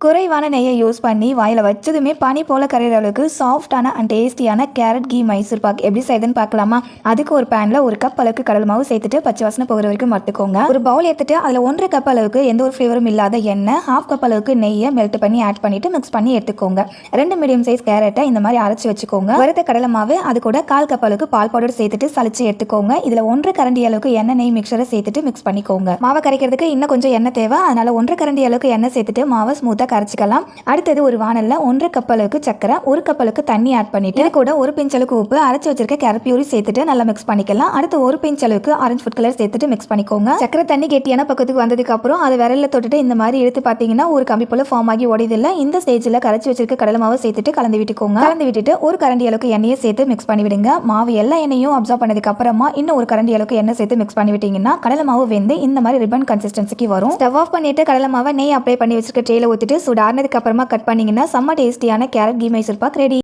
குறைவான நெய்யை யூஸ் பண்ணி வாயில் வச்சதுமே பனி போல கரையிற அளவுக்கு சாஃப்டான அண்ட் டேஸ்டியான கேரட் கீ மைசூர் பாக் எப்படி செய்யுதுன்னு பார்க்கலாமா? அதுக்கு ஒரு பேனில் 1 கப் அளவுக்கு கடல் மாவு சேர்த்துட்டு பச்சை வாசனை போகிற வரைக்கும் மறுத்துக்கோங்க. ஒரு பவுல் எடுத்துட்டு அதில் 1.5 கப் அளவுக்கு எந்த ஒரு ஃப்ளேவரும் இல்லாத எண்ணெய், 1/2 கப் அளவுக்கு நெய்யை மெல்ட் பண்ணி ஆட் பண்ணிட்டு மிக்ஸ் பண்ணி எடுத்துக்கோங்க. 2 மீடியம் சைஸ் கேரட்டை இந்த மாதிரி அரைச்சி வச்சுக்கோங்க. வறுத்த கடலை மாவு அது கூட 1/4 கப் அளவுக்கு பால் பவுடர் சேர்த்துட்டு சளிச்சு எடுத்துக்கோங்க. இதில் 1 கரண்டி அளவுக்கு எண்ணெய் நெய் மிக்சரை சேர்த்துட்டு மிக்ஸ் பண்ணிக்கோங்க. மாவை கரைக்கிறதுக்கு இன்னும் கொஞ்சம் எண்ணெய் தேவை, அதனால 1 கரண்டி அளவுக்கு எண்ணெய் சேர்த்துட்டு மாவை ஸ்மூத்தாக கரைச்சிக்கலாம். அடுத்தது ஒரு வானல்ல 1.5 கப் அளவுக்கு சக்கரை, 1 கப் அளவுக்கு தண்ணி ஆட் பண்ணிட்டு இது கூட 1 பிஞ்ச் அளவுக்கு உப்பு, அரைச்சு வச்சிருக்க கேரட் பியூரி சேர்த்துட்டு நல்லா மிக்ஸ் பண்ணிக்கலாம். அடுத்து 1 பிஞ்ச் அளவுக்கு ஆரஞ்சு ஃபுட் கலர் சேர்த்துட்டு மிக்ஸ் பண்ணிக்கோங்க. சக்கரை தண்ணி கெட்டியான பக்கத்துக்கு வந்ததுக்கு அப்புறம் அதை விரல்ல தொட்டுட்டு இந்த மாதிரி இழுத்து பார்த்தீங்கன்னா ஒரு கம்பி போல ஃபார்ம் ஆகி உடையதில்லை. இந்த ஸ்டேஜில் கரைச்சி வச்சிருக்க கடலை மாவை சேர்த்துட்டு கலந்து விட்டுக்கோங்க. கலந்து விட்டுட்டு 1 கரண்டி அளவுக்கு எண்ணெயை சேர்த்து மிக்ஸ் பண்ணி விடுங்க. மாவு எல்லா எண்ணெயும் அப்சர்வ் பண்ணதுக்கு அப்புறமா இன்னும் 1 கரண்டி அளவுக்கு எண்ணெய் சேர்த்து மிக்ஸ் பண்ணி விட்டீங்கன்னா கடலை மாவு வெந்து இந்த மாதிரி ரிப்பன் கன்சிஸ்டன்சிக்கு வரும். ஸ்டவ் ஆஃப் பண்ணிட்டு கடலை மாவை நெய் அப்ளை பண்ணி வச்சிருக்க ட்ரேல ஊற்றிட்டு சூடானதுக்கு அப்புறமா கட் பண்ணீங்கன்னா செம்ம டேஸ்டியான carrot key Mysore pak ready.